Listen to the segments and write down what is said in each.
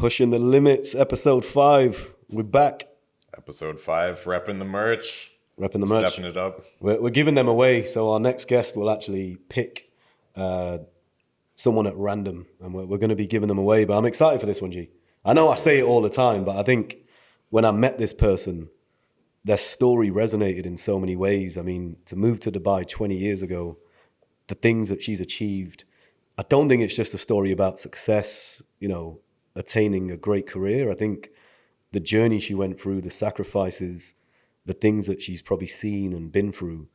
Pushing the Limits, episode 5. We're back. Episode 5, repping the merch. Repping the merch. Stepping it up. We're giving them away, so our next guest will actually pick someone at random, and we're going to be giving them away. But I'm excited for this one, G. I know I say it all the time, but I think when I met this person, their story resonated in so many ways. I mean, to move to Dubai 20 years ago, the things that she's achieved, I don't think it's just a story about success, you know, attaining a great career. I think the journey she went through, the sacrifices, the things that she's probably seen and been through,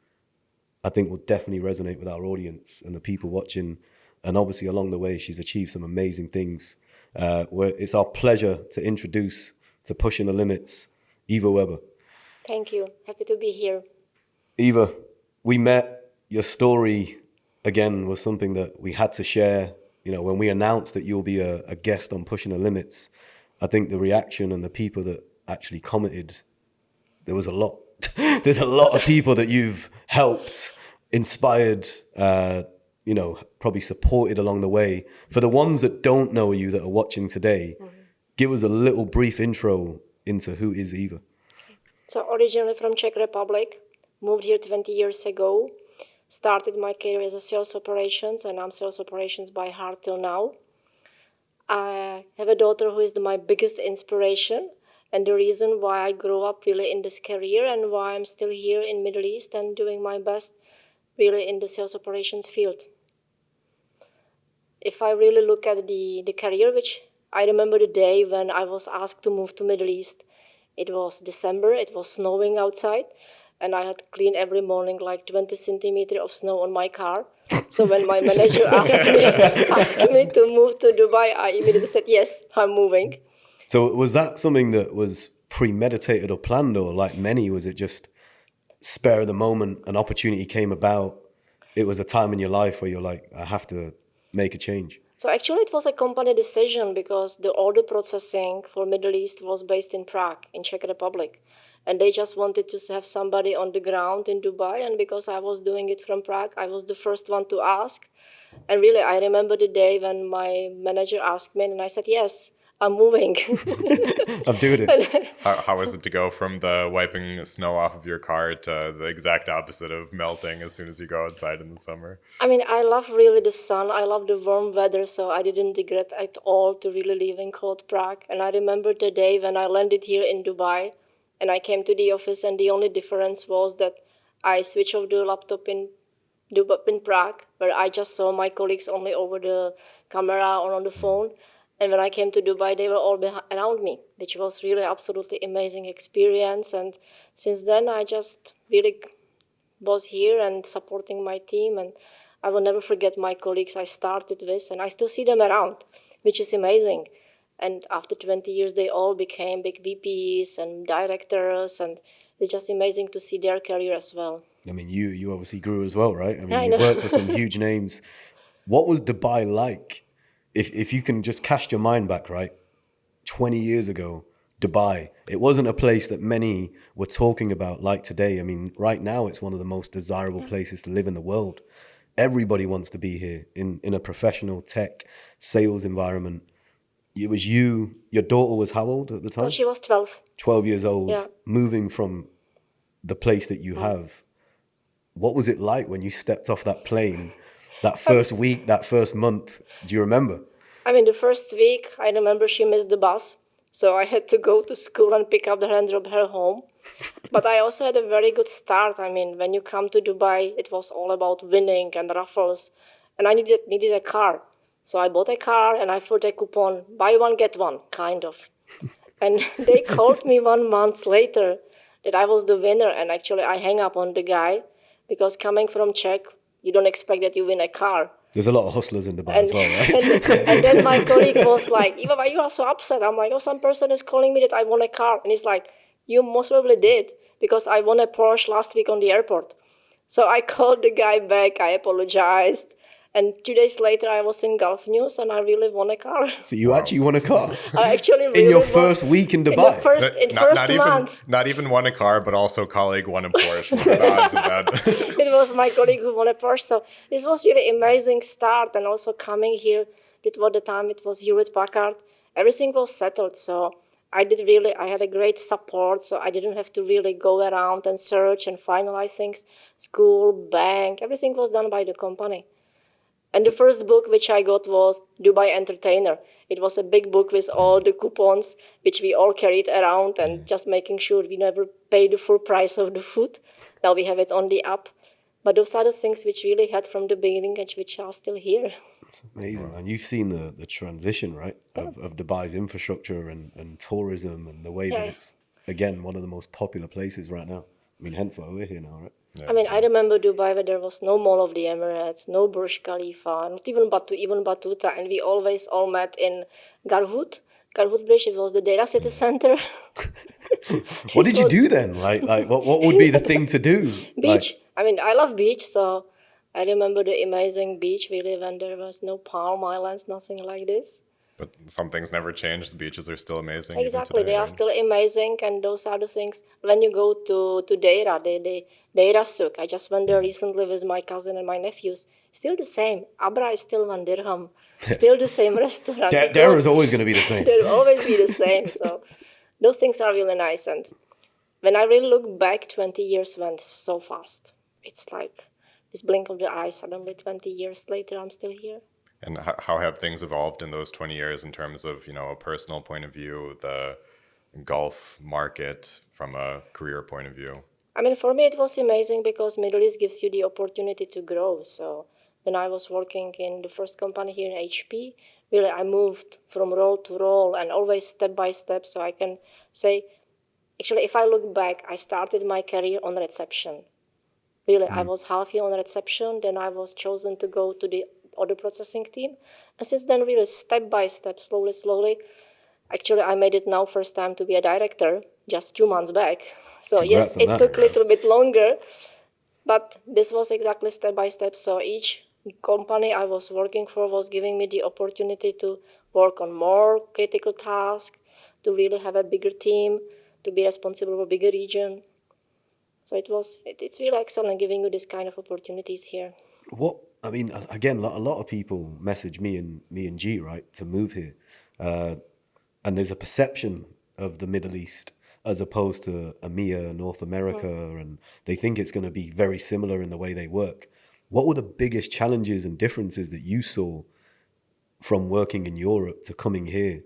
I think will definitely resonate with our audience and the people watching. And obviously along the way, she's achieved some amazing things. It's our pleasure to introduce to Pushing the Limits, Iva Weber. Thank you. Happy to be here. Iva, we met. Your story, again, was something that we had to share. You know, when we announced that you'll be a guest on Pushing the Limits, I think the reaction and the people that actually commented, there was a lot. There's a lot of people that you've helped, inspired, probably supported along the way. For the ones that don't know you, that are watching today, give us a little brief intro into who is Iva. So originally from Czech Republic, moved here 20 years ago, started my career as a sales operations, and I'm sales operations by heart till now. I have a daughter who is my biggest inspiration and the reason why I grew up really in this career and why I'm still here in Middle East and doing my best really in the sales operations field. If I really look at the career, which I remember the day when I was asked to move to Middle East. It was December, it was snowing outside, and I had to clean every morning like 20 centimeters of snow on my car. So when my manager asked me to move to Dubai, I immediately said, yes, I'm moving. So was that something that was premeditated or planned, or like many, was it just spare of the moment, an opportunity came about, it was a time in your life where you're like, I have to make a change? So actually it was a company decision because the order processing for Middle East was based in Prague, in Czech Republic. And they just wanted to have somebody on the ground in Dubai. And because I was doing it from Prague, I was the first one to ask. And really, I remember the day when my manager asked me and I said, yes, I'm moving. I'm doing it. How was it to go from the wiping snow off of your car to the exact opposite of melting as soon as you go outside in the summer? I mean, I love really the sun. I love the warm weather, so I didn't regret at all to really live in cold Prague. And I remember the day when I landed here in Dubai and I came to the office, and the only difference was that I switched off the laptop in Prague, where I just saw my colleagues only over the camera or on the phone. And when I came to Dubai, they were all around me, which was really absolutely amazing experience. And since then, I just really was here and supporting my team. And I will never forget my colleagues I started with, and I still see them around, which is amazing. And after 20 years, they all became big VPs and directors, and it's just amazing to see their career as well. I mean, you obviously grew as well, right? I mean, Yeah, you worked for some huge names. What was Dubai like? If you can just cast your mind back, right? 20 years ago, Dubai, it wasn't a place that many were talking about like today. I mean, right now, it's one of the most desirable places to live in the world. Everybody wants to be here in a professional tech sales environment. It was you, your daughter was how old at the time? Oh, she was 12. 12 years old, Yeah. moving from the place that you have. What was it like when you stepped off that plane? That first week, that first month, do you remember? I mean, the first week, I remember she missed the bus. So I had to go to school and pick up her and drop her home. But I also had a very good start. I mean, when you come to Dubai, it was all about winning and raffles. And I needed a car. So I bought a car and I put a coupon, buy one, get one, kind of. And they called me 1 month later that I was the winner. And actually, I hang up on the guy because coming from Czech, you don't expect that you win a car. There's a lot of hustlers in Dubai as well, right? And then my colleague was like, Iva, why you are so upset? I'm like, oh, some person is calling me that I won a car. And he's like, you most probably did, because I won a Porsche last week on the airport. So I called the guy back, I apologized. And 2 days later, I was in Gulf News and I really won a car. So you actually won a car? I actually really in your won, first week in Dubai? In first month. Not even won a car, but also colleague won a Porsche. What are the odds of that? It was my colleague who won a Porsche. So this was really amazing start. And also coming here, at the time it was Hewlett Packard. everything was settled. So I had a great support, so I didn't have to really go around and search and finalize things. School, bank, everything was done by the company. And the first book which I got was Dubai Entertainer. It was a big book with all the coupons, which we all carried around and just making sure we never pay the full price of the food. Now we have it on the app. But those are the things which really had from the beginning and which are still here. Amazing, man. You've seen the transition, right, of Dubai's infrastructure and tourism and the way that it's, again, one of the most popular places right now. I mean, hence why we're here now, right? I mean, I remember Dubai where there was no Mall of the Emirates, no Burj Khalifa, not even Batuta, and we always all met in Garhoud. Garhoud Bridge, it was the data city center. What did you do then? Like what would be the thing to do? Beach. I mean, I love beach, so I remember the amazing beach we live in. There was no Palm Islands, nothing like this. But some things never change. The beaches are still amazing. even Exactly, today, they are right? still amazing, and those are the things. When you go to Deira, the Deira Souk, I just went there recently with my cousin and my nephews. Still the same. Abra is still 1 dirham. Still the same restaurant. Dara is always going to be the same. They'll always be the same. So those things are really nice. And when I really look back, 20 years went so fast. It's like this blink of the eye. Suddenly, 20 years later, I'm still here. And how have things evolved in those 20 years in terms of, a personal point of view, the Gulf market from a career point of view? I mean, for me, it was amazing because Middle East gives you the opportunity to grow. So when I was working in the first company here in HP, really, I moved from role to role and always step by step. So I can say, actually, if I look back, I started my career on reception. Really, I was half year on reception, then I was chosen to go to the order processing team. And since then, really, step by step, slowly. Actually, I made it now first time to be a director, just 2 months back. So Congrats yes, on it that. took a little bit longer, but this was exactly step by step. So each company I was working for was giving me the opportunity to work on more critical tasks, to really have a bigger team, to be responsible for a bigger region. So it's really excellent giving you this kind of opportunities here. I mean, again, a lot of people message me and G, right, to move here. And there's a perception of the Middle East as opposed to EMEA, North America, and they think it's going to be very similar in the way they work. What were the biggest challenges and differences that you saw from working in Europe to coming here?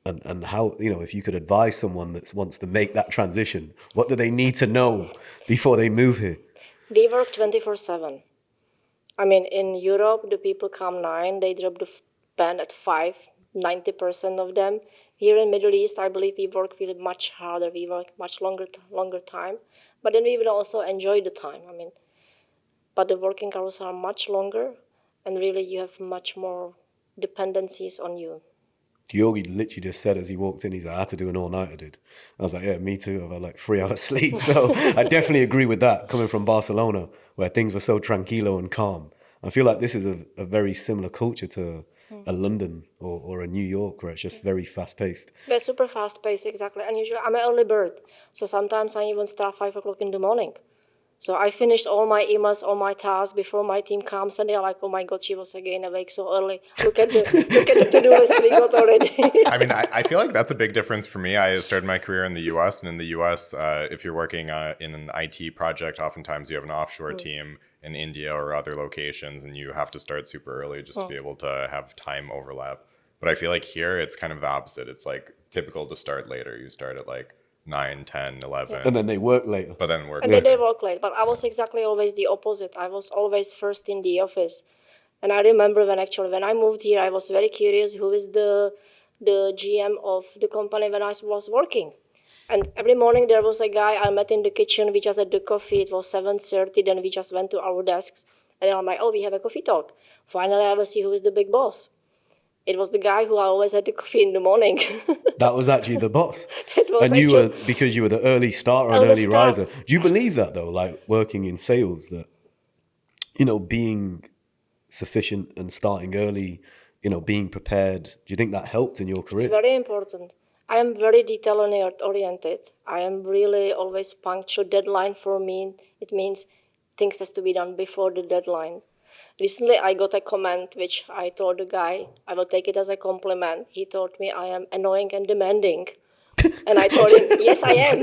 And how, if you could advise someone that wants to make that transition, what do they need to know before they move here? We work 24/7. I mean, in Europe, the people come 9, they drop the pen at 5, 90% of them. Here in Middle East, I believe we work really much harder. We work much longer time, but then we will also enjoy the time. I mean, but the working hours are much longer, and really you have much more dependencies on you. Georgi literally just said as he walked in, he's like, I had to do an all-nighter, dude. I was like, yeah, me too. I've had like 3 hours sleep. So I definitely agree with that, coming from Barcelona, where things were so tranquilo and calm. I feel like this is a very similar culture to a London or a New York, where it's just very fast-paced. They're super fast-paced, exactly. And usually I'm an early bird, so sometimes I even start 5 o'clock in the morning. So I finished all my emails, all my tasks before my team comes, and they're like, "Oh my God, she was again awake so early. Look at the to-do list we got already." I mean, I feel like that's a big difference for me. I started my career in the U.S., and in the U.S., if you're working in an IT project, oftentimes you have an offshore team in India or other locations, and you have to start super early just to be able to have time overlap. But I feel like here it's kind of the opposite. It's like typical to start later. You start at like 9, 10, 11. And then they work later. But then work And then they work late. But I was exactly always the opposite. I was always first in the office. And I remember when I moved here, I was very curious who is the GM of the company when I was working. And every morning there was a guy I met in the kitchen. We just had the coffee. It was 7:30. Then we just went to our desks. And then I'm like, oh, we have a coffee talk. Finally, I will see who is the big boss. It was the guy who I always had the coffee in the morning. That was actually the boss. And you were, because you were the early starter and early riser. Do you believe that though, like working in sales, that, being sufficient and starting early, being prepared, do you think that helped in your career? It's very important. I am very detail-oriented. I am really always punctual. Deadline for me, it means things has to be done before the deadline. Recently, I got a comment which I told the guy, I will take it as a compliment. He told me I am annoying and demanding. And I told him, yes, I am.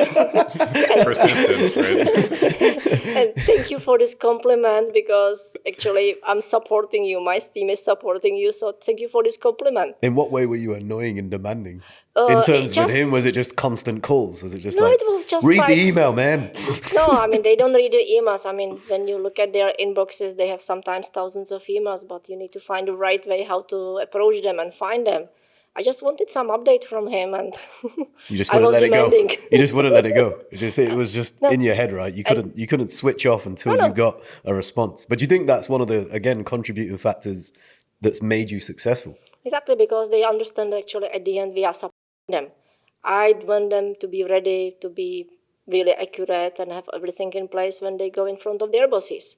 Persistent, right? And thank you for this compliment because actually I'm supporting you. My team is supporting you. So thank you for this compliment. In what way were you annoying and demanding? In terms with him, was it just constant calls? Was it just No, like, it was just read like, the email, man? no, I mean, they don't read the emails. I mean, when you look at their inboxes, they have sometimes thousands of emails, but you need to find the right way how to approach them and find them. I just wanted some update from him, and You just I wouldn't was let demanding. it go. You just wouldn't let it go. It was just No. in your head, right? You couldn't switch off until No. you got a response. But do you think that's one of the, again, contributing factors that's made you successful? Exactly, because they understand actually at the end we are supporting them. I want them to be ready, to be really accurate and have everything in place when they go in front of their bosses.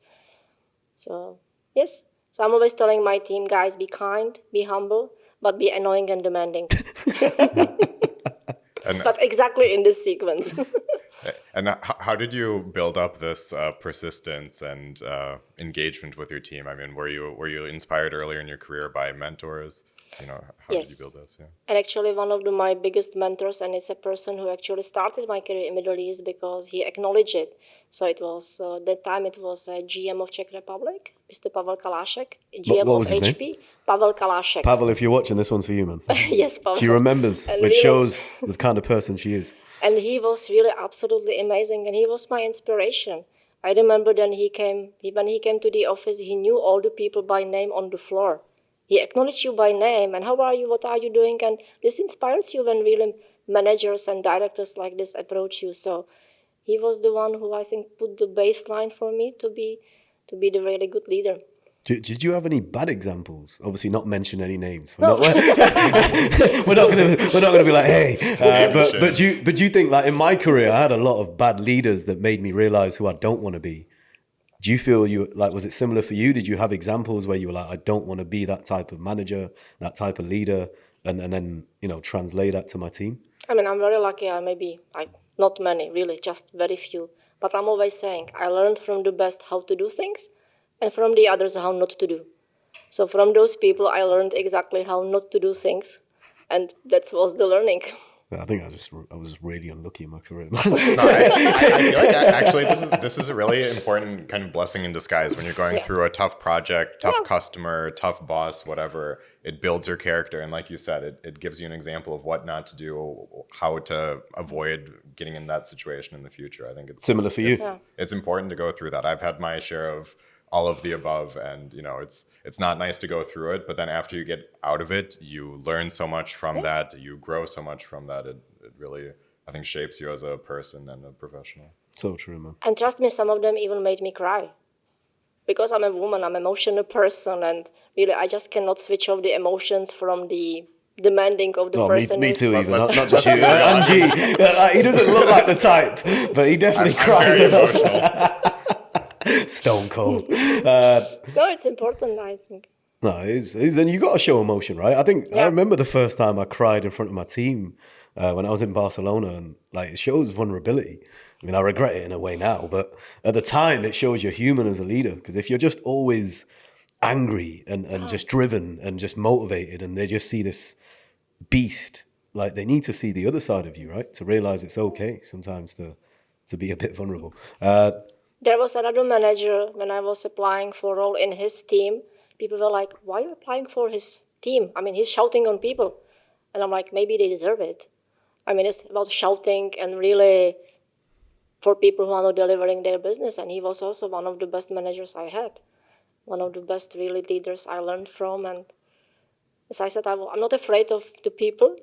So, yes. So I'm always telling my team, guys, be kind, be humble, but be annoying and demanding. And But exactly in this sequence. And how did you build up this persistence and engagement with your team? I mean, were you inspired earlier in your career by mentors? You know, how did you Yes. build this? Yeah. And actually, one of my biggest mentors, and it's a person who actually started my career in Middle East because he acknowledged it. So it was that time it was GM of Czech Republic, Mr. Pavel Kalášek, GM what of was his name? HP, Pavel Kalášek. Pavel, if you're watching, this one's for you, man. Yes, Pavel. She remembers, And which really- shows the kind of person she is. And he was really absolutely amazing, and he was my inspiration. I remember when he came to the office, he knew all the people by name on the floor. He acknowledged you by name, and how are you, what are you doing? And this inspires you when really managers and directors like this approach you. So he was the one who I think put the baseline for me to be the really good leader. Did you have any bad examples? Obviously, not mention any names. No. We're not gonna be like, hey. But do you think, like, in my career, I had a lot of bad leaders that made me realize who I don't want to be. Do you feel was it similar for you? Did you have examples where you were like, I don't want to be that type of manager, that type of leader, and then translate that to my team? I mean, I'm very lucky. I maybe not many, really, just very few. But I'm always saying I learned from the best how to do things, and from the others how not to do. So from those people, I learned exactly how not to do things, and that was the learning. I think I was really unlucky in my career. No, I feel like actually this is a really important kind of blessing in disguise when you're going through a tough project, tough customer, tough boss, whatever. It builds your character, and like you said, it gives you an example of what not to do, how to avoid getting in that situation in the future. I think it's Similar for you. It's important to go through that. I've had my share of all of the above, and it's not nice to go through it, but then after you get out of it, you learn so much from that, you grow so much from that. It really, I think, shapes you as a person and a professional. So true, man. And trust me, some of them even made me cry. Because I'm a woman, I'm an emotional person, and really I just cannot switch off the emotions from the demanding of the person. Me too, even not let's- just you. Angie, he doesn't look like the type, but he definitely cries very a lot. emotional. Stone cold. No, it's important, I think. No, it is, and you got to show emotion, right? I think I remember the first time I cried in front of my team when I was in Barcelona, and like it shows vulnerability. I mean, I regret it in a way now, but at the time, it shows you're human as a leader. Because if you're just always angry and just driven and just motivated, and they just see this beast, like they need to see the other side of you, right? To realize it's okay sometimes to be a bit vulnerable. There was another manager when I was applying for a role in his team. People were like, why are you applying for his team? I mean, he's shouting on people. And I'm like, maybe they deserve it. I mean, it's about shouting and really for people who are not delivering their business. And he was also one of the best managers I had. One of the best really leaders I learned from. And as I said, I'm not afraid of the people,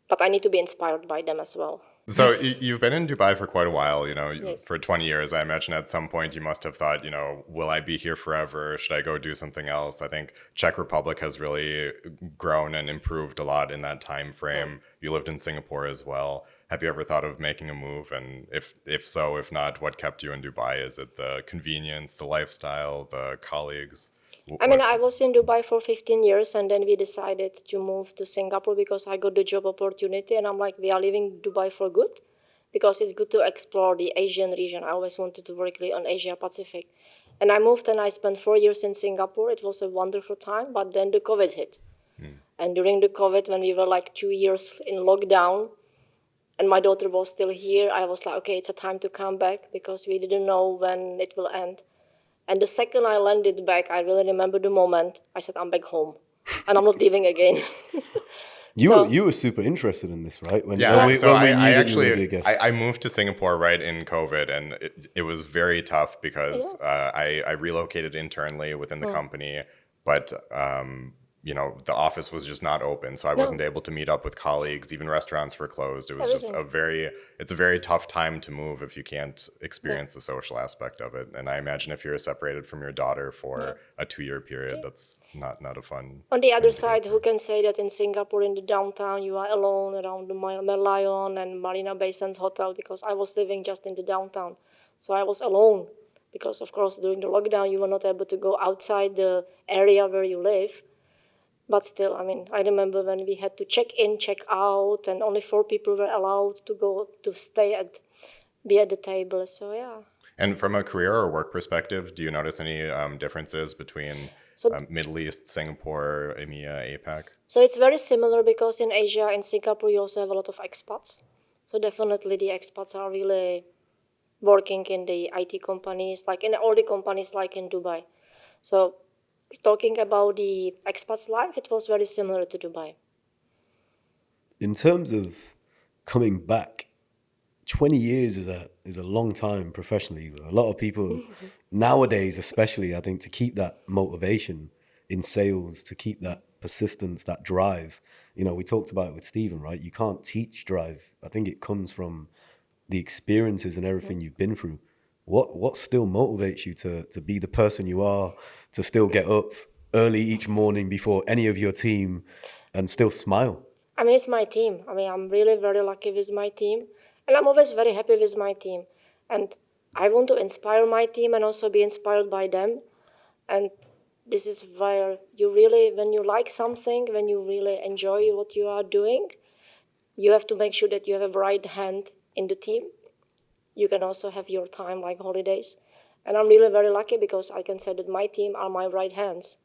but I need to be inspired by them as well. So you've been in Dubai for quite a while, Yes. for 20 years. I imagine at some point you must have thought, will I be here forever? Should I go do something else? I think Czech Republic has really grown and improved a lot in that time frame. You lived in Singapore as well. Have you ever thought of making a move? And if so, if not, what kept you in Dubai? Is it the convenience, the lifestyle, the colleagues? I mean, I was in Dubai for 15 years, and then we decided to move to Singapore because I got the job opportunity, and I'm like, we are leaving Dubai for good because it's good to explore the Asian region. I always wanted to work really on Asia Pacific. And I moved and I spent 4 years in Singapore. It was a wonderful time, but then the COVID hit. And during the COVID, when we were like 2 years in lockdown, and my daughter was still here, I was like, okay, it's a time to come back because we didn't know when it will end. And the second I landed back, I really remember the moment. I said, I'm back home, and I'm not leaving again. You were super interested in this, right? When, Yeah, when so we I knew that you were gonna actually be a guest. I moved to Singapore right in COVID, and it was very tough because I relocated internally within the company, but the office was just not open, so I wasn't able to meet up with colleagues. Even restaurants were closed. It was just it's a very tough time to move if you can't experience the social aspect of it. And I imagine if you're separated from your daughter for a 2-year period, that's not a fun. On the other side, who can say that in Singapore, in the downtown, you are alone around the Merlion and Marina Bay Sands Hotel, because I was living just in the downtown. So I was alone because, of course, during the lockdown, you were not able to go outside the area where you live. But still, I mean, I remember when we had to check in, check out, and only 4 people were allowed to be at the table. So, yeah. And from a career or work perspective, do you notice any differences between Middle East, Singapore, EMEA, APAC? So it's very similar because in Asia, in Singapore, you also have a lot of expats. So definitely the expats are really working in the IT companies, like in all the companies like in Dubai. So talking about the expats' life, it was very similar to Dubai. In terms of coming back, 20 years is a long time professionally. A lot of people nowadays, especially, I think, to keep that motivation in sales, to keep that persistence, that drive. We talked about it with Stephen, right? You can't teach drive. I think it comes from the experiences and everything you've been through. What still motivates you to be the person you are, to still get up early each morning before any of your team and still smile? I mean, it's my team. I mean, I'm really very lucky with my team. And I'm always very happy with my team. And I want to inspire my team and also be inspired by them. And this is where you really, when you like something, when you really enjoy what you are doing, you have to make sure that you have a right hand in the team. You can also have your time like holidays. And I'm really very lucky because I can say that my team are my right hands.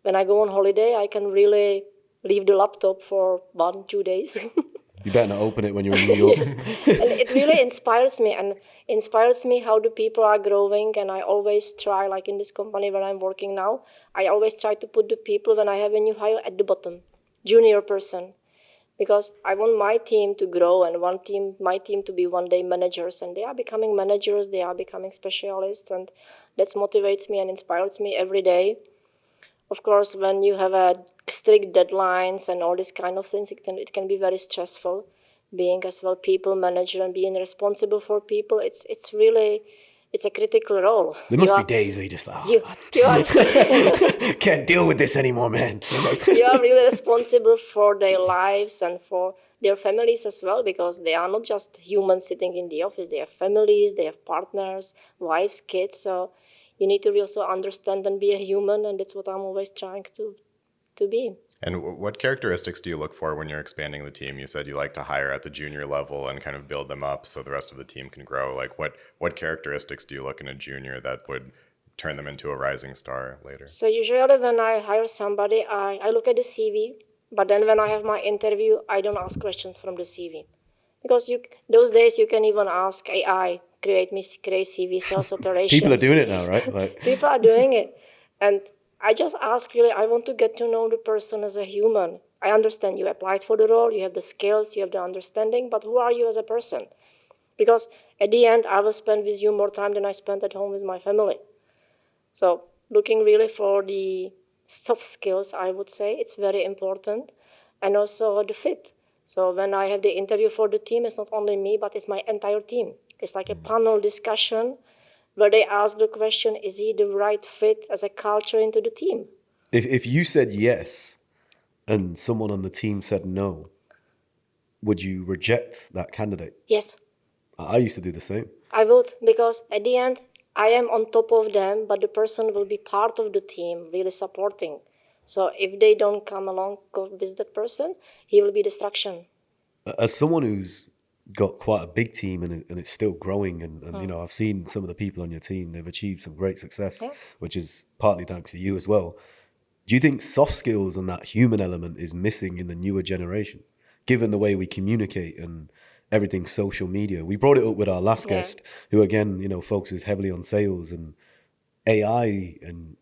When I go on holiday, I can really leave the laptop for 1-2 days. You better not open it when you're in New York. Yes. And it really inspires me, and inspires me how the people are growing. And I always try, like in this company where I'm working now, I always try to put the people when I have a new hire at the bottom, junior person, because I want my team to grow and my team to be one day managers, and they are becoming managers, they are becoming specialists, and that motivates me and inspires me every day. Of course, when you have a strict deadlines and all these kind of things, it can be very stressful. Being as well people manager and being responsible for people, it's a critical role. There must be days where you're just like, you are can't deal with this anymore, man. you are really responsible for their lives and for their families as well, because they are not just humans sitting in the office. They have families, they have partners, wives, kids. So you need to also understand and be a human, and that's what I'm always trying to be. And what characteristics do you look for when you're expanding the team? You said you like to hire at the junior level and kind of build them up so the rest of the team can grow. Like what characteristics do you look in a junior that would turn them into a rising star later? So usually when I hire somebody, I look at the CV, but then when I have my interview, I don't ask questions from the CV. Because those days you can even ask AI, create CV, sales operations. People are doing it now, right? Like, people are doing it. And I just ask really, I want to get to know the person as a human. I understand you applied for the role, you have the skills, you have the understanding, but who are you as a person? Because at the end, I will spend with you more time than I spend at home with my family. So looking really for the soft skills, I would say, it's very important. And also the fit. So when I have the interview for the team, it's not only me, but it's my entire team. It's like a panel discussion where they ask the question, is he the right fit as a culture into the team? if you said yes and someone on the team said no, would you reject that candidate? Yes. I used to do the same. I would, because at the end, I am on top of them, but the person will be part of the team, really supporting. So if they don't come along with that person, he will be distraction. As someone who's got quite a big team and it's still growing. And you know, I've seen some of the people on your team, they've achieved some great success, Yeah. which is partly thanks to you as well. Do you think soft skills and that human element is missing in the newer generation, given the way we communicate and everything social media? We brought it up with our last Yeah. guest, who again, you know, focuses heavily on sales, and AI and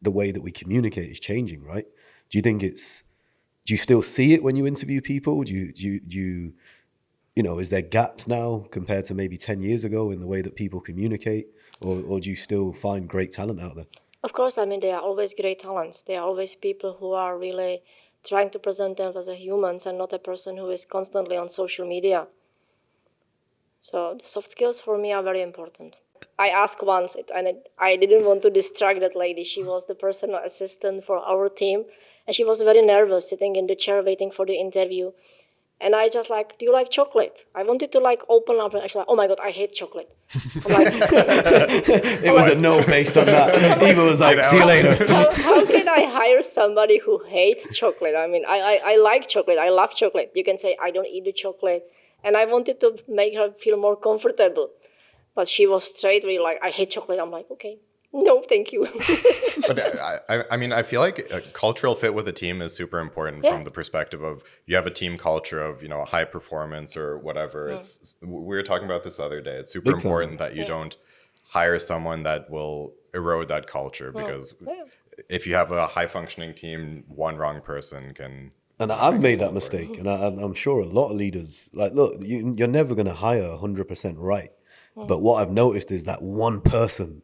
the way that we communicate is changing, right? Do you think do you still see it when you interview people? You know, is there gaps now compared to maybe 10 years ago in the way that people communicate, or do you still find great talent out there? Of course, I mean, there are always great talents. There are always people who are really trying to present themselves as a humans and not a person who is constantly on social media. So the soft skills for me are very important. I asked once, I didn't want to distract that lady. She was the personal assistant for our team, and she was very nervous, sitting in the chair waiting for the interview. And I just like, do you like chocolate? I wanted to like open up and actually, like, oh my god, I hate chocolate. I'm like, It was a no based on that. Eva was like, see you later. how can I hire somebody who hates chocolate? I mean, I like chocolate. I love chocolate. You can say, I don't eat the chocolate. And I wanted to make her feel more comfortable. But she was straight really like, I hate chocolate. I'm like, okay, no, thank you. But I mean, I feel like a cultural fit with a team is super important Yeah. from the perspective of you have a team culture of, you know, high performance or whatever. It's we were talking about this the other day. It's super Big time. important that you don't hire someone that will erode that culture, because Yeah. if you have a high functioning team, one wrong person can. And I've made that mistake, and I'm sure a lot of leaders, like, look, you're never going to hire 100% right. But what I've noticed is that one person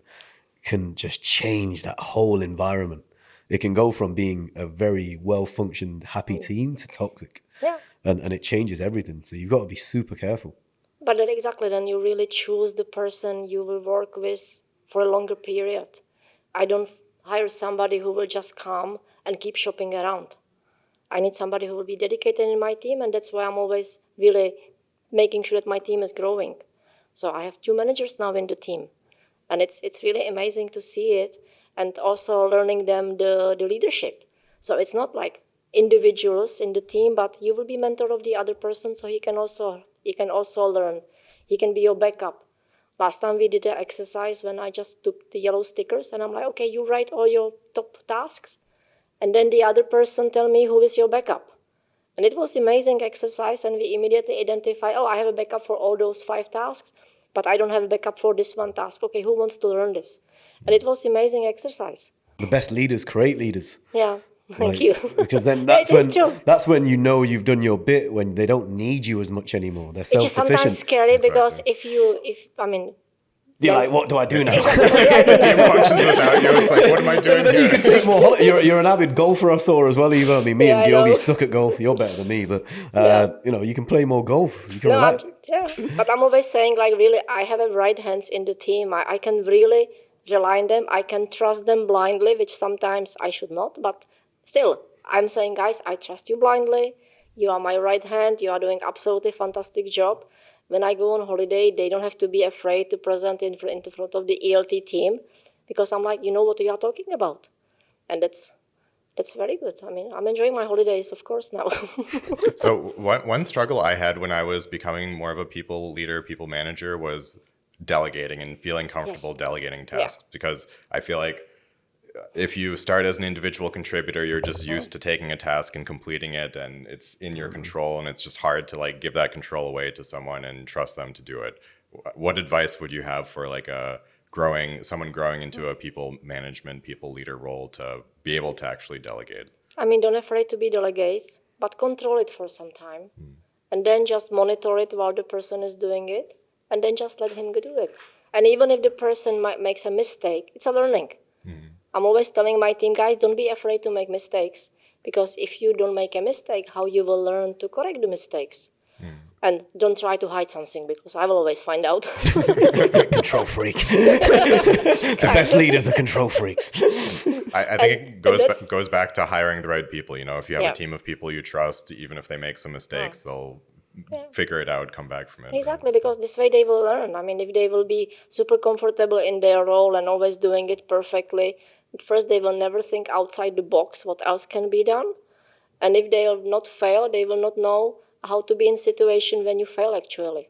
can just change that whole environment. It can go from being a very well-functioned, happy team to toxic. Yeah. And it changes everything. So you've got to be super careful. But then exactly, then you really choose the person you will work with for a longer period. I don't hire somebody who will just come and keep shopping around. I need somebody who will be dedicated in my team, and that's why I'm always really making sure that my team is growing. So I have 2 managers now in the team, and it's really amazing to see it, and also learning them the leadership. So it's not like individuals in the team, but you will be mentor of the other person, so he can also learn. He can be your backup. Last time we did an exercise when I just took the yellow stickers, and I'm like, okay, you write all your top tasks, and then the other person tell me who is your backup. And it was amazing exercise, and we immediately identify, oh, I have a backup for all those 5 tasks, but I don't have a backup for this one task. Okay, who wants to learn this? And it was amazing exercise. The best leaders create leaders. Yeah, thank Like, you. Because then It is true. that's when you know you've done your bit, when they don't need you as much anymore. They're It's just sometimes self-sufficient. scary because Exactly. You're like, what do I do now? Team functions without you. It's like, what am I doing Then you here? can take more you're an avid golfer, I saw as well, Eva. I mean, me Yeah, and I know. Georgi suck at golf. You're better than me, but you know, you can play more golf. You can No, relax. but I'm always saying, like, really, I have a right hands in the team. I can really rely on them. I can trust them blindly, which sometimes I should not. But still, I'm saying, guys, I trust you blindly. You are my right hand. You are doing absolutely fantastic job. When I go on holiday, they don't have to be afraid to present in front of the ELT team, because I'm like, you know what you are talking about, and that's very good. I mean, I'm enjoying my holidays, of course, now. So one struggle I had when I was becoming more of a people leader, people manager, was delegating and feeling comfortable delegating tasks, because I feel like if you start as an individual contributor, you're just used to taking a task and completing it, and it's in your control, and it's just hard to like give that control away to someone and trust them to do it. What advice would you have for like someone growing into a people management, people leader role to be able to actually delegate? I mean, don't afraid to be delegate, but control it for some time, and then just monitor it while the person is doing it, and then just let him do it. And even if the person makes a mistake, it's a learning. I'm always telling my team, guys, don't be afraid to make mistakes, because if you don't make a mistake, how you will learn to correct the mistakes? And don't try to hide something, because I will always find out. Control freak. The best leaders are control freaks. I think And it goes back to hiring the right people. You know, if you have Yeah. a team of people you trust, even if they make some mistakes, they'll figure it out, come back from it. Exactly, because this way they will learn. I mean, if they will be super comfortable in their role and always doing it perfectly, at first they will never think outside the box what else can be done. And if they will not fail, they will not know how to be in situation when you fail, actually.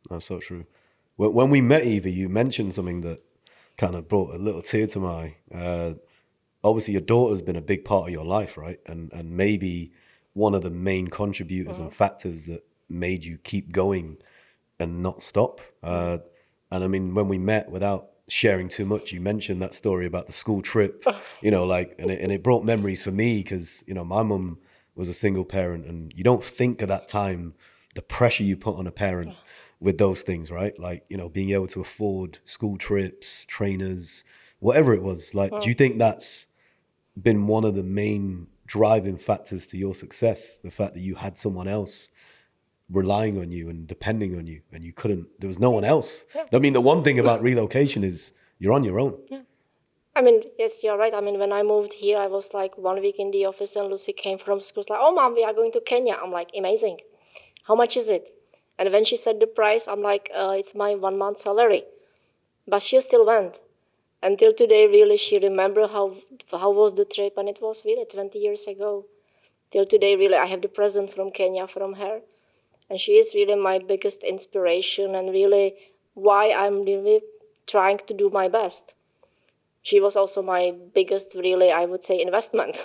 That's so true. When we met, Eva, you mentioned something that kind of brought a little tear to my eye. Obviously, your daughter's been a big part of your life, right? And maybe one of the main contributors and factors that made you keep going and not stop. And I mean, when we met, without sharing too much, you mentioned that story about the school trip, and it brought memories for me because, my mum was a single parent, and you don't think at that time the pressure you put on a parent with those things, right? Like, being able to afford school trips, trainers, whatever it was. Like, do you think that's been one of the main driving factors to your success? The fact that you had someone else relying on you and depending on you, and there was no one else. I mean, the one thing about relocation is you're on your own. I mean, yes, you're right. I mean, when I moved here, I was like 1 week in the office, and Lucy came from school. She's like, "Oh, mom, we are going to Kenya." I'm like, "Amazing. How much is it?" And when she said the price, I'm like, "It's my 1 month salary." But she still went. Until today, really, she remembered how was the trip, and it was really 20 years ago. Till today, really, I have the present from Kenya from her. And she is really my biggest inspiration and really why I'm really trying to do my best. She was also my biggest, really, I would say, investment.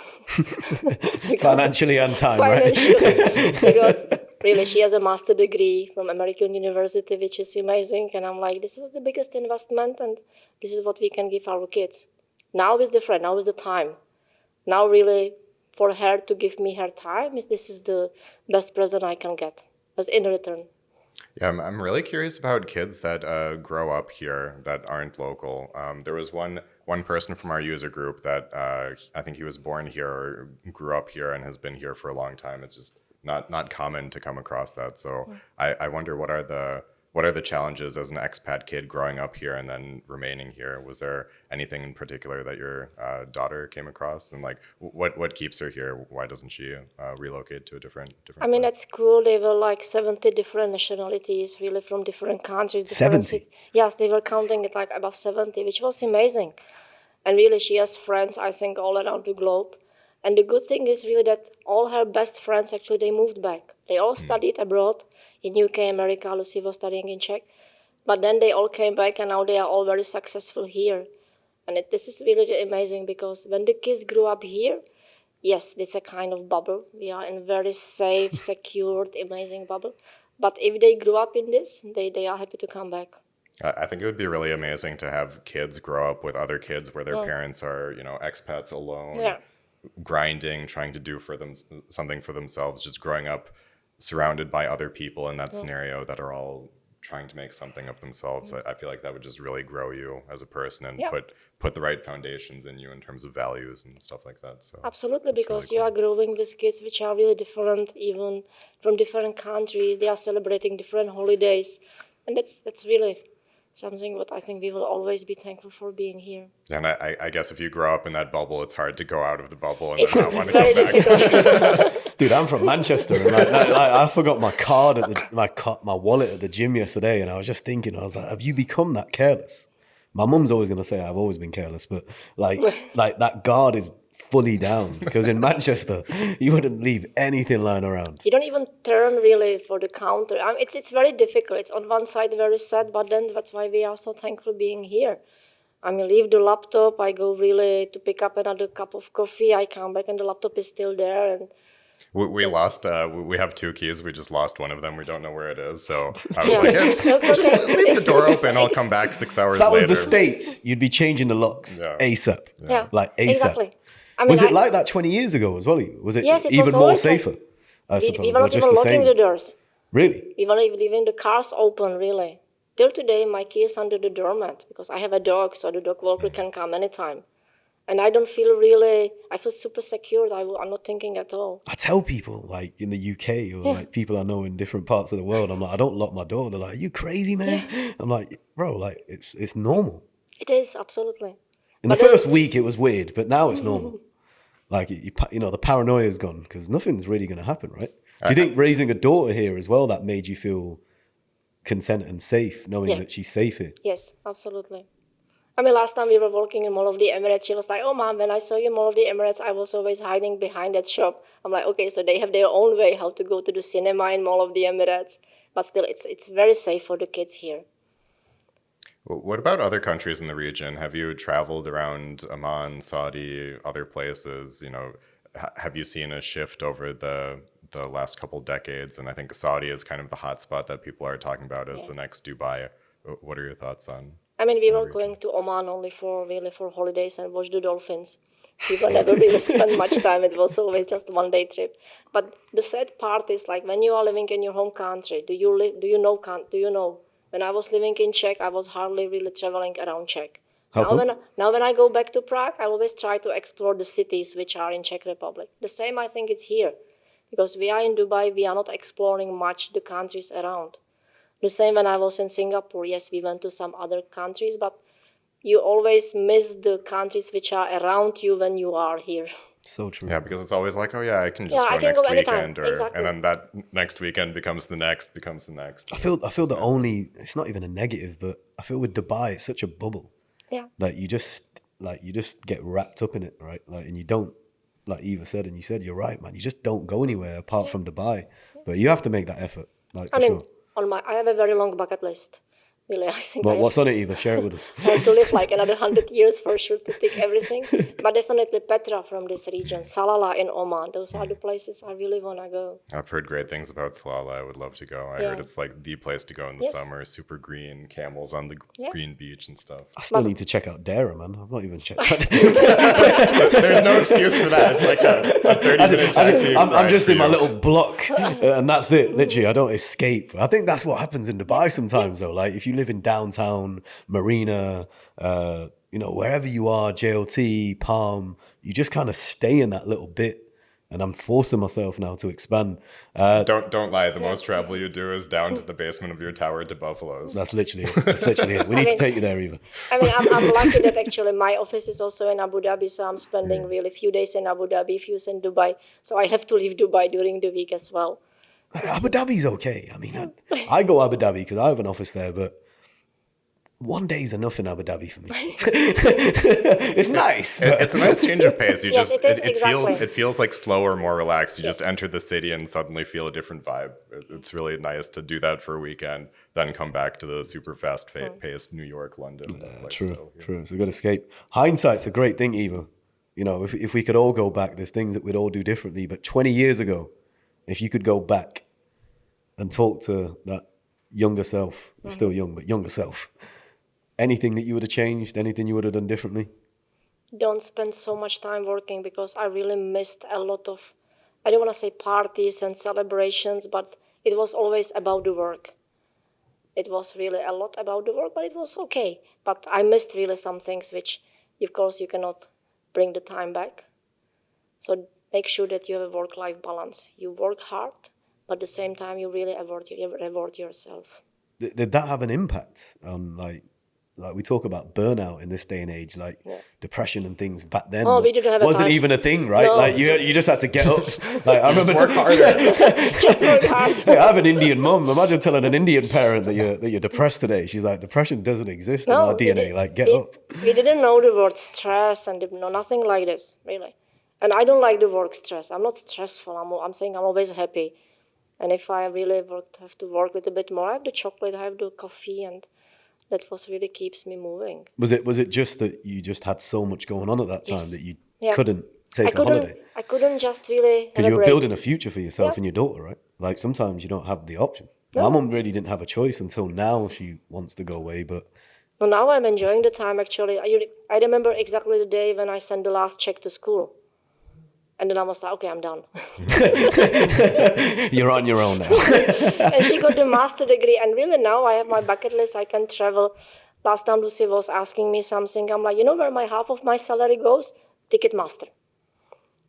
Financially and time, Financially, right? because really she has a master degree from American University, which is amazing. And I'm like, this was the biggest investment and this is what we can give our kids. Now is different. Now is the time. Now really for her to give me her time, this is the best present I can get as in return. Yeah, I'm really curious about kids that grow up here that aren't local. There was one person from our user group that I think he was born here or grew up here and has been here for a long time. It's just not common to come across that. So I wonder what are the challenges as an expat kid growing up here and then remaining here? Was there anything in particular that your daughter came across, and like what keeps her here? Why doesn't she relocate to a different I mean, place? at school, they were like 70 different nationalities, really from different countries. 70? Yes, they were counting it like above 70, which was amazing. And really, she has friends, I think, all around the globe. And the good thing is really that all her best friends, actually, they moved back. They all studied abroad in UK, America. Lucy was studying in Czech. But then they all came back, and now they are all very successful here. And this is really amazing because when the kids grew up here, yes, it's a kind of bubble. We are in very safe, secured, amazing bubble. But if they grew up in this, they are happy to come back. I think it would be really amazing to have kids grow up with other kids where their parents are, expats alone, Yeah. grinding, trying to do for them something for themselves, just growing up surrounded by other people in that scenario that are all trying to make something of themselves. I feel like that would just really grow you as a person and put the right foundations in you in terms of values and stuff like that. So Absolutely, that's because really you are growing with kids which are really different, even from different countries. They are celebrating different holidays. And that's really something what I think we will always be thankful for being here. Yeah, and I guess if you grow up in that bubble, it's hard to go out of the bubble and It's then not want to very come back. difficult. Dude, I'm from Manchester, and like, I forgot my card at my wallet at the gym yesterday, and I was just thinking, I was like, have you become that careless? My mum's always gonna say I've always been careless, but like that guard is fully down because in Manchester you wouldn't leave anything lying around. You don't even turn really for the counter. It's very difficult. It's on one side very sad, but then that's why we are so thankful being here. I mean, leave the laptop, I go really to pick up another cup of coffee, I come back and the laptop is still there. And We lost, we have two keys. We just lost one of them. We don't know where it is. So I was Yeah. like, yeah, just leave the door open. I'll come back 6 hours If that was later. the States, you'd be changing the locks Yeah. ASAP. yeah, Like ASAP. exactly. I mean, Was it like that 20 years ago as well? Was it Yes, it even was more always like- safer, I suppose, we were or not just even the locking same? the doors. Really? We were not even leaving the cars open, really. Till today, my key is under the doormat because I have a dog, so the dog walker can come anytime. And I don't feel really, I feel super secure. I'm not thinking at all. I tell people like in the UK or like people I know in different parts of the world, I'm like, I don't lock my door. They're like, are you crazy, man? I'm like, bro, like it's normal. It is, absolutely. In But the first week, it was weird, but now it's normal. Like, the paranoia is gone because nothing's really going to happen, right? Do you think raising a daughter here as well, that made you feel content and safe, knowing Yeah. that she's safe here? Yes, absolutely. I mean, last time we were walking in Mall of the Emirates, she was like, oh, Mom, when I saw you in Mall of the Emirates, I was always hiding behind that shop. I'm like, okay, so they have their own way how to go to the cinema in Mall of the Emirates. But still, it's very safe for the kids here. What about other countries in the region? Have you traveled around Oman, Saudi, other places? You know, have you seen a shift over the last couple decades? And I think Saudi is kind of the hot spot that people are talking about as the next Dubai. What are your thoughts on? I mean, we were going to Oman only for holidays and watch the dolphins. We were never really spent much time. It was always just 1 day trip. But the sad part is like when you are living in your home country, do you know? When I was living in Czech, I was hardly really traveling around Czech. Now when I go back to Prague, I always try to explore the cities which are in Czech Republic. The same I think it's here. Because we are in Dubai, we are not exploring much the countries around. The same when I was in Singapore. Yes, we went to some other countries, but you always miss the countries which are around you when you are here. So true. Yeah, because it's always like, oh yeah, I can just I go can next go anytime. weekend, Exactly. and then that next weekend becomes the next. I feel the only, it's not even a negative, but I feel with Dubai, it's such a bubble. Yeah. Like you just get wrapped up in it, right? Like, and you don't, like Eva said, and you said, you're right, man. You just don't go anywhere apart from Dubai. But you have to make that effort, like for sure. I have a very long bucket list. Really, I think Well, what's on it, Eva? Share it with us. I have to live like another 100 years for sure to tick everything. But definitely Petra from this region, Salalah in Oman. Those are the places I really want to go. I've heard great things about Salalah. I would love to go. I heard it's like the place to go in the summer. Super green, camels on the green beach and stuff. I still need to check out Dara, man. I've not even checked out. There's no excuse for that. It's like a 30-minute taxi. I'm just in my little block, and that's it. Literally, I don't escape. I think that's what happens in Dubai sometimes, though. Like if you live in downtown, Marina, wherever you are, JLT, Palm, you just kind of stay in that little bit. And I'm forcing myself now to expand. Don't lie. The most travel you do is down to the basement of your tower to Buffalo's. That's literally it. We need to take you there, Eva. I mean, I'm lucky that actually my office is also in Abu Dhabi, so I'm spending really few days in Abu Dhabi, few in Dubai. So I have to leave Dubai during the week as well. Abu Dhabi's okay. I mean, I go Abu Dhabi because I have an office there, but one day is enough in Abu Dhabi for me. It's nice. It's a nice change of pace. You Yes, just exactly. it feels like slower, more relaxed. You just enter the city and suddenly feel a different vibe. It's really nice to do that for a weekend, then come back to the super fast paced New York, London. True. It's a good escape. Hindsight's a great thing, Eva. You know, if we could all go back, there's things that we'd all do differently. But 20 years ago, if you could go back and talk to that younger self, you're still young, but younger self, anything that you would have changed, anything you would have done differently? Don't spend so much time working because I really missed a lot of, I don't want to say parties and celebrations, but it was always about the work. It was really a lot about the work, but it was okay. But I missed really some things which, of course, you cannot bring the time back. So make sure that you have a work-life balance. You work hard, but at the same time, you really reward yourself. Did that have an impact on, like we talk about burnout in this day and age, like depression and things back then? We didn't have wasn't even a thing, right? No. Like you just had to get up. Like I remember Work harder. Just work hard. Hey, I have an Indian mum. Imagine telling an Indian parent that you're depressed today. She's like, depression doesn't exist in our DNA. Like, get up. We didn't know the word stress and nothing like this, really. And I don't like the word stress. I'm not stressful. I'm saying I'm always happy. And if I really have to work with a bit more, I have the chocolate, I have the coffee, and that was really keeps me moving. Was it just that you just had so much going on at that time that you Yeah. couldn't take a holiday? I couldn't just really have Because a you were break. building a future for yourself and your daughter, right? Like sometimes you don't have the option. My mum really didn't have a choice until now. She wants to go away, but Well, now I'm enjoying the time, actually. I remember exactly the day when I sent the last check to school. And then I was like, okay, I'm done. you're on your own now. And she got the master degree. And really now I have my bucket list. I can travel. Last time Lucy was asking me something. I'm like, you know where half of my salary goes? Ticketmaster.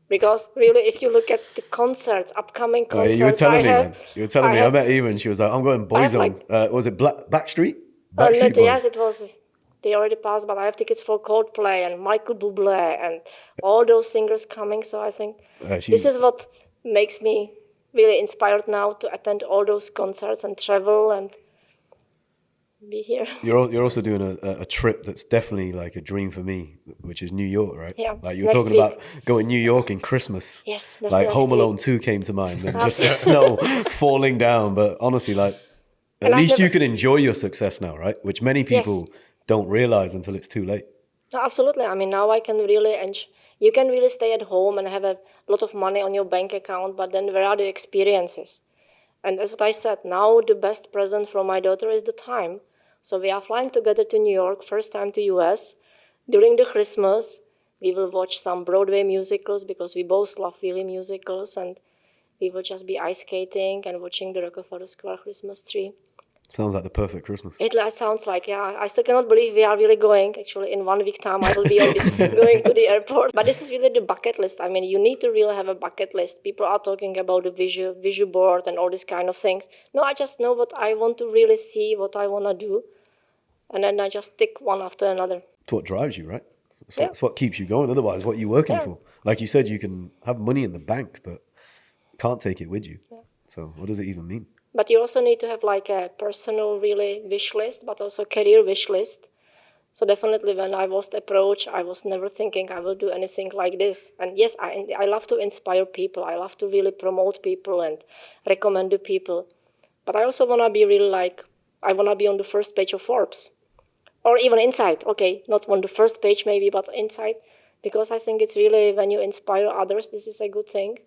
Because really, if you look at the concerts, upcoming concerts, You were telling me, have, man. You were telling me. I met Eva and she was like, I'm going Boyzone. Was it Backstreet? Backstreet Boys? Yes, it was. They already passed, but I have tickets for Coldplay and Michael Bublé and all those singers coming. So I think this is what makes me really inspired now to attend all those concerts and travel and be here. You're also doing a trip that's definitely like a dream for me, which is New York, right? Yeah, Like it's you were next talking week. about going New York in Christmas. Yes, that's like the Home next Alone week. 2 came to mind, and just the snow falling down. But honestly, like At least you can enjoy your success now, right? Which many people don't realize until it's too late. Absolutely. I mean, now I can really, you can really stay at home and have a lot of money on your bank account, but then where are the experiences? And that's what I said. Now the best present from my daughter is the time. So we are flying together to New York, first time to US. During the Christmas, we will watch some Broadway musicals because we both love really musicals, and we will just be ice skating and watching the Rockefeller Square Christmas tree. Sounds like the perfect Christmas. It sounds like, yeah. I still cannot believe we are really going. Actually, in 1 week time, I will be going to the airport. But this is really the bucket list. I mean, you need to really have a bucket list. People are talking about the vision board and all these kind of things. No, I just know what I want to really see, what I want to do. And then I just tick one after another. It's what drives you, right? It's what keeps you going. Otherwise, what are you working for? Like you said, you can have money in the bank, but can't take it with you. Yeah. So what does it even mean? But you also need to have like a personal really wish list, but also career wish list. So definitely when I was approached, I was never thinking I will do anything like this. And yes, I love to inspire people. I love to really promote people and recommend to people. But I also want to be really I want to be on the first page of Forbes. Or even inside. Okay, not on the first page maybe, but inside. Because I think it's really, when you inspire others, this is a good thing.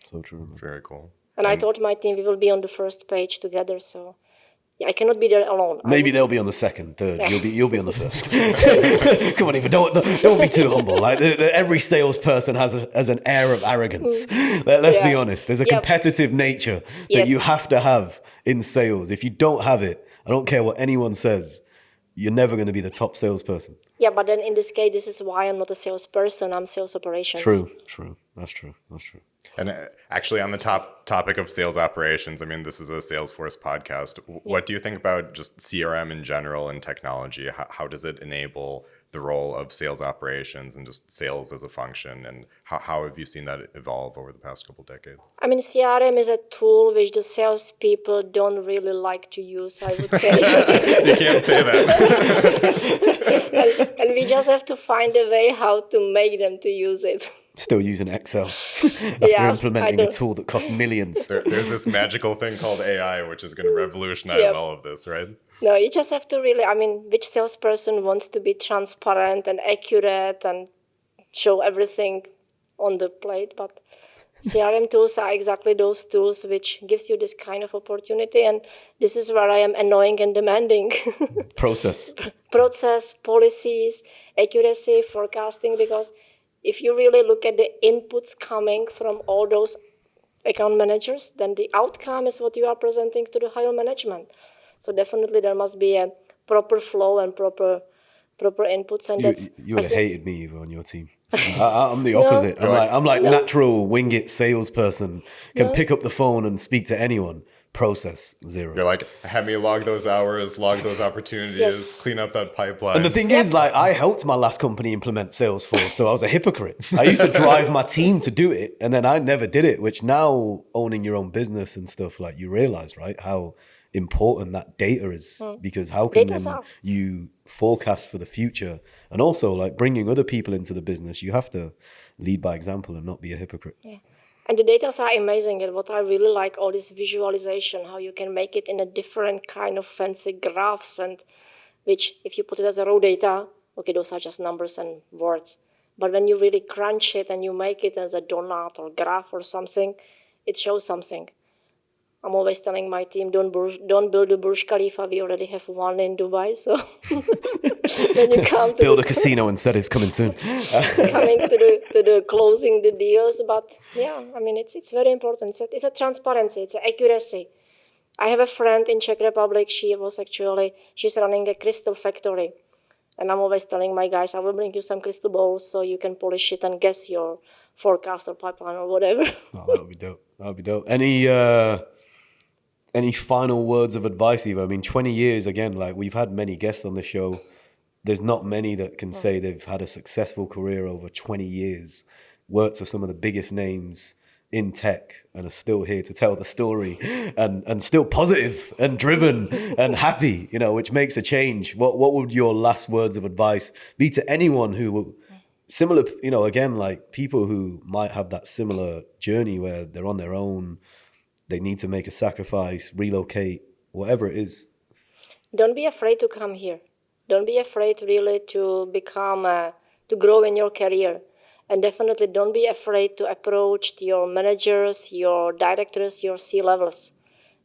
So true. Very cool. And I told my team we will be on the first page together, so yeah, I cannot be there alone. Maybe they'll be on the second, third. Yeah. You'll be on the first. Come on, Eva, don't be too humble. Like every salesperson has an air of arrogance. Let's be honest. There's a competitive nature that you have to have in sales. If you don't have it, I don't care what anyone says, you're never going to be the top salesperson. Yeah, but then in this case, this is why I'm not a salesperson. I'm sales operations. True. That's true. And actually, on the topic of sales operations, I mean, this is a Salesforce podcast. What do you think about just CRM in general and technology? How does it enable the role of sales operations and just sales as a function? And how have you seen that evolve over the past couple decades? I mean, CRM is a tool which the salespeople don't really like to use, I would say. You can't say that. and we just have to find a way how to make them to use it. Still using Excel after implementing a tool that costs millions. There's this magical thing called AI, which is going to revolutionize all of this, right? No, you just have to really, I mean, which salesperson wants to be transparent and accurate and show everything on the plate? But CRM tools are exactly those tools which gives you this kind of opportunity. And this is where I am annoying and demanding. Process, policies, accuracy, forecasting, because if you really look at the inputs coming from all those account managers, then the outcome is what you are presenting to the higher management. So definitely there must be a proper flow and proper inputs. And you would have hated me, Eva, on your team. I'm the opposite. No. I'm like natural wing it salesperson, can pick up the phone and speak to anyone. Process, zero. You're like, have me log those hours, log those opportunities, clean up that pipeline. And the thing is, like, I helped my last company implement Salesforce, so I was a hypocrite. I used to drive my team to do it, and then I never did it, which now, owning your own business and stuff, like, you realize, right, how important that data is, because how can you forecast for the future? And also, like, bringing other people into the business, you have to lead by example and not be a hypocrite. Yeah. And the data are amazing. And what I really like, all this visualization, how you can make it in a different kind of fancy graphs, and which, if you put it as a raw data, okay, those are just numbers and words. But when you really crunch it and you make it as a donut or graph or something, it shows something. I'm always telling my team, don't build a Burj Khalifa. We already have one in Dubai, so when you come to build a casino instead, it's coming soon. Coming to the closing the deals, but yeah, I mean it's very important. It's a transparency, it's an accuracy. I have a friend in Czech Republic. She's running a crystal factory, and I'm always telling my guys, I will bring you some crystal balls so you can polish it and guess your forecast or pipeline or whatever. Oh, that would be dope. Any final words of advice, Eva? I mean, 20 years, again, like we've had many guests on the show. There's not many that can say they've had a successful career over 20 years, worked for some of the biggest names in tech, and are still here to tell the story, and still positive and driven and happy, you know, which makes a change. What would your last words of advice be to anyone who, similar, you know, again, like people who might have that similar journey where they're on their own, they need to make a sacrifice, relocate, whatever it is? Don't be afraid to come here. Don't be afraid really to become, to grow in your career. And definitely don't be afraid to approach your managers, your directors, your C-levels.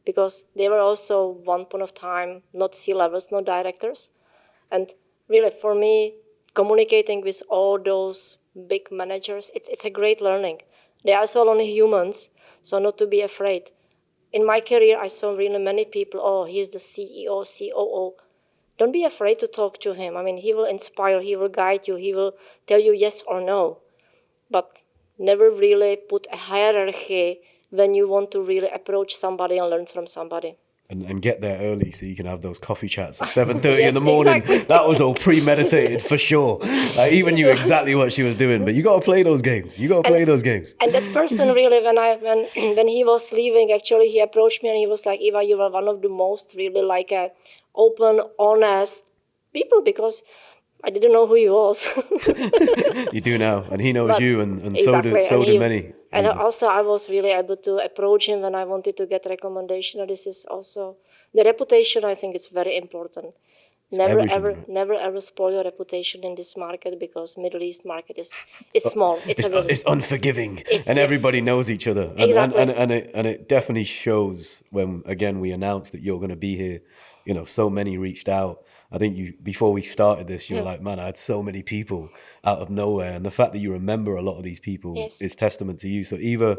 Because they were also one point of time not C-levels, not directors. And really for me, communicating with all those big managers, it's a great learning. They are also only humans, so not to be afraid. In my career, I saw really many people, oh, he's the CEO, COO. Don't be afraid to talk to him. I mean, he will inspire, he will guide you, he will tell you yes or no. But never really put a hierarchy when you want to really approach somebody and learn from somebody. And get there early so you can have those coffee chats at 7:30 Yes, in the morning. exactly. That was all premeditated for sure. I even knew exactly what she was doing. But you got to play those games. You got to play those games. And that person really, when he was leaving, actually, he approached me and he was like, Iva, you are one of the most really like open, honest people, because I didn't know who he was. You do now, and he knows But you, and exactly, so do many. And also, I was really able to approach him when I wanted to get recommendation. And this is also the reputation. I think it's very important. Never everything, ever, right? never ever spoil your reputation in this market, because Middle East market is small. It's unforgiving, It's- and yes. everybody knows each other. Exactly. And it definitely shows when again we announced that you're going to be here. You know, so many reached out. I think you before we started this, you were like, man, I had so many people out of nowhere, and the fact that you remember a lot of these people Yes. is testament to you. So Eva,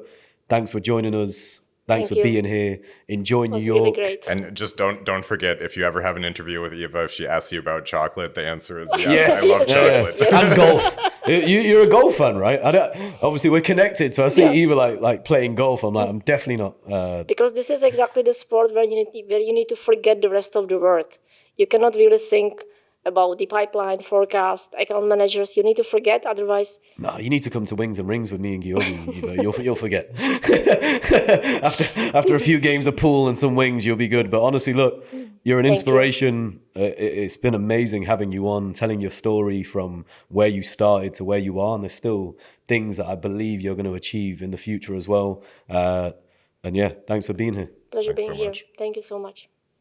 thanks for joining us. Thanks Thank for you. being here. Enjoy It New was York. really great. And just don't forget, if you ever have an interview with Eva, if she asks you about chocolate, the answer is yes. Yes, I love chocolate. yes. And golf. You're a golf fan, right? Obviously, we're connected. So I see Yeah. Eva like playing golf. I'm like, I'm definitely not. Because this is exactly the sport where you need to forget the rest of the world. You cannot really think about the pipeline, forecast, account managers. You need to forget, otherwise. No, you need to come to Wings and Rings with me and Guillaume. Eva. You'll forget. after a few games of pool and some wings, you'll be good. But honestly, look, you're an Thank you. inspiration. It's been amazing having you on, telling your story from where you started to where you are. And there's still things that I believe you're going to achieve in the future as well. And yeah, thanks for being here. Pleasure Thanks being so here. much. Thank you so much.